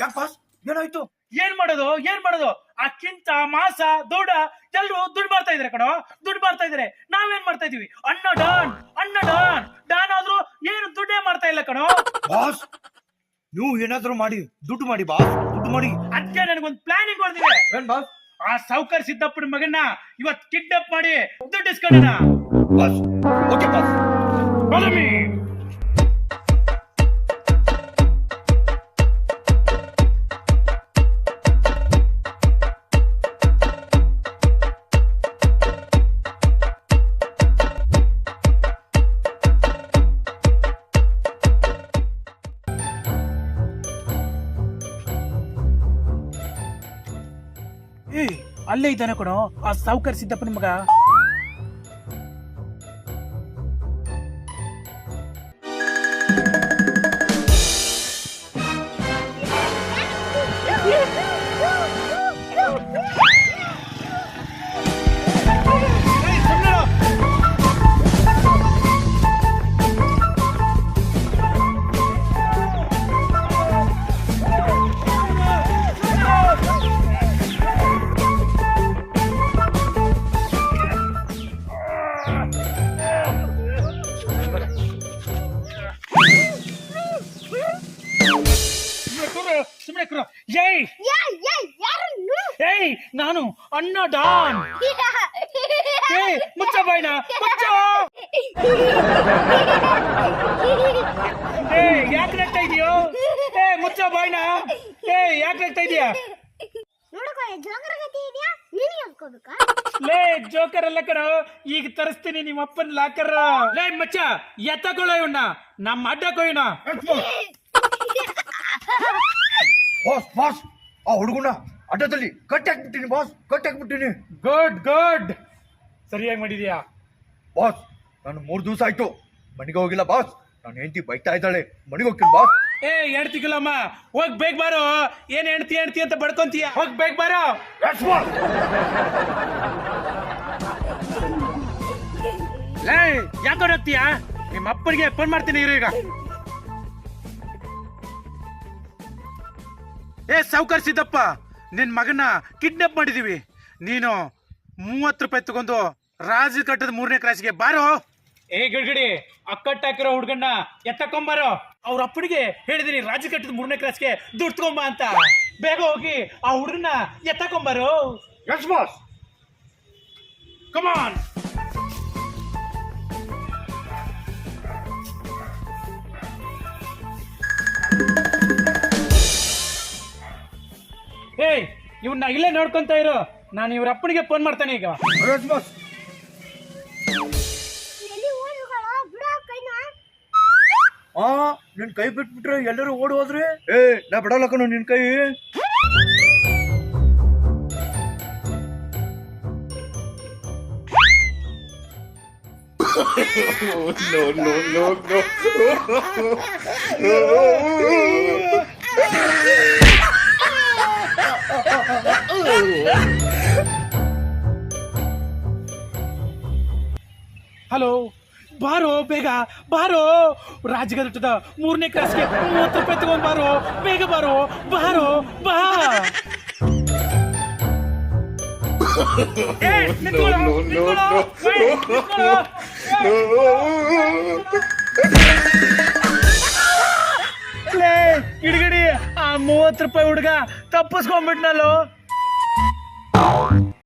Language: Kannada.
ಯಾಕೆ ಬಾಸ್ ಏನಾಯ್ತು? ಏನ್ ಮಾಡೋದು ಅಕ್ಕಿಂತ ಮಾಸ ದೂಡ ಎಲ್ರು ದುಡ್ಡು ಮಾಡ್ತಾ ಇದಾರೆ ಕಣೋ, ದುಡ್ಡು ಮಾಡ್ತಾ ಇದಾರೆ. ನಾವೇನ್ ಮಾಡ್ತಾ ಇದೀವಿ? ಅಣ್ಣ ಡಾನ್ ಆದ್ರೂ ಏನು ದುಡ್ಡೇ ಮಾಡ್ತಾ ಇಲ್ಲ ಕಣೋ. ಬಾಸ್ ನೀವು ಏನಾದ್ರೂ ಮಾಡಿ ದುಡ್ಡು ಮಾಡಿ ಬಾಸ್, ದುಡ್ಡು ಮಾಡಿ. ಅದಕ್ಕೆ ನನಗೊಂದು ಪ್ಲಾನಿಂಗ್ ಹೊಡೆದಿದೆ. ಏನ್ ಬಾಸ್? ಆ ಸಾವ್ಕಾರ್ ಸಿದ್ದಪ್ಪನ ಮಗನ್ನ ಇವತ್ ಕಿಡ್ನಾಪ್ ಮಾಡಿ ದುಡ್ಡು ಇಸ್ಕೊಳ್ಳೋಣ. Boss okay boss. Follow me. ಅಲ್ಲೇ ಇದ್ದಾನೆ ಕಣೋ ಆ ಸಾವ್ಕಾರ್ ಸಿದ್ದಪ್ಪನ ಮಗ. ನಾನು ಅಣ್ಣ ಡಾನ್. ಮುಚ್ಚ ಬಾಯ್ನ ಮುಚ್ಚ. ಯಾಕೆ ನಗ್ತಾ ಇದೀಯೋ? ಮುಚ್ಚ ಬಾಯ್ನ. ಯಾಕೆ ನಗ್ತಾ ಇದೀಯಾ? ಲೇ ಜೋಕರ್ ಅಲ್ಲ ಕಣ, ಈಗ ತರಿಸ್ತೀನಿ ನಿಮ್ಮ ಅಪ್ಪನ ಲಾಕರ್. ಲೇ ಮಚ್ಚ ಎತ್ತಕೊಳ್ಳೋ ಇವನ್ನ, ನಮ್ಮ ಅಡ್ಡಕ್ಕೋಯ್ನ. ಬಾಸ್ ಬಾಸ್ ಆ ಹುಡುಗನ ಅಡ್ಡದಲ್ಲಿ ಕಟ್ಟಾಕ್ಬಿಟ್ಟಿನಿ ಬಾಸ್, ಕಟ್ಟಾಕ್ಬಿಟ್ಟಿನಿ. ಗುಡ್ ಸರಿಯಾಗಿ ಮಾಡಿದ್ಯಾ ಬಾಸ್. ನಾನು 3 ದಿವಸ ಆಯ್ತು ಮನೆಗೆ ಹೋಗಿಲ್ಲ ಬಾಸ್. ನಾನು ಹೆಂಡತಿ ಬೈತಾ ಇದ್ದಾಳೆ, ಮನೆಗೆ ಹೋಗ್ತೀನಿ ಬಾಸ್. ಹೇಳ್ತಿಗಿಲ್ಲಮ್ಮ, ಹೋಗ್ ಬೇಗ ಬಾರೋ. ಏನ್ ಹೆಂಡ್ತಿ ಅಂತ ಬಡ್ಕೊಂತೀಯ? ಹೋಗ್ ಬೇಗ ಬಾರೋ. ಯಾಕೋ ಹೋಗ್ತೀಯ? ನಿಮ್ಮ ಅಪ್ಪನಿಗೆ ಫೋನ್ ಮಾಡ್ತೀನಿ ಇರು ಈಗ. ಸಾವ್ಕಾರ್ ಸಿದ್ದಪ್ಪ, ನಿನ್ ಮಗನ ಕಿಡ್ನಾಪ್ ಮಾಡಿದೀವಿ. ನೀನು 30 ರೂಪಾಯಿ ತಗೊಂಡು ರಾಜ ಕಟ್ಟದ 3ನೇ ಕ್ಲಾಸ್ಗೆ ಬಾರೋ. ಗಡ್ಗಡಿ ಅಕ್ಕಟ್ಟಾಕಿರೋ ಹುಡ್ಗಣ್ಣ ಎತ್ತಕೊಂಬಾರೋ. ಅವ್ರ ಅಪ್ಪನಿಗೆ ಹೇಳಿದೀನಿ ರಾಜ ಕಟ್ಟದ 3ನೇ ಕ್ಲಾಸ್ಗೆ ದುಡ್ಡು ತಗೊಂಬ ಅಂತ. ಬೇಗ ಹೋಗಿ ಆ ಹುಡುಗನ ಎತ್ತಕೊಂಬಾರೋ. Yes boss. ಕಮಾನ್. ಇವನ್ನ ಇಲ್ಲೇ ನೋಡ್ಕೊಂತ ಇರು, ನಾನು ಇವ್ರ ಅಪ್ಪನಿಗೆ ಫೋನ್ ಮಾಡ್ತಾನೆ ಈಗ. Yes boss. ನಿನ್ ಕೈ ಬಿಟ್ಬಿಟ್ರೆ ಎಲ್ಲರೂ ಓಡಿ ಹೋದ್ರಿ? ನಾ ಬಿಡಲ್ಲ ಕಣು ನಿನ್ ಕೈ. ಹಲೋ, ಬಾರೋ ಬೇಗ ಬಾರೋ. ರಾಜಗಟ್ಟದ 3ನೇ ಕ್ಲಾಸ್ಗೆ 30 ರೂಪಾಯಿ ತಗೊಂಡ್ ಬಾರೋ. ಬೇಗ ಬಾರೋ, ಬಾರೋ ಬಾ. ಹಿಡ್ಗಡಿ ಆ 30 ರೂಪಾಯಿ ಹುಡುಗ ತಪ್ಪಿಸ್ಕೊಂಡ್ಬಿಟ್ನಲ್ಲೋ.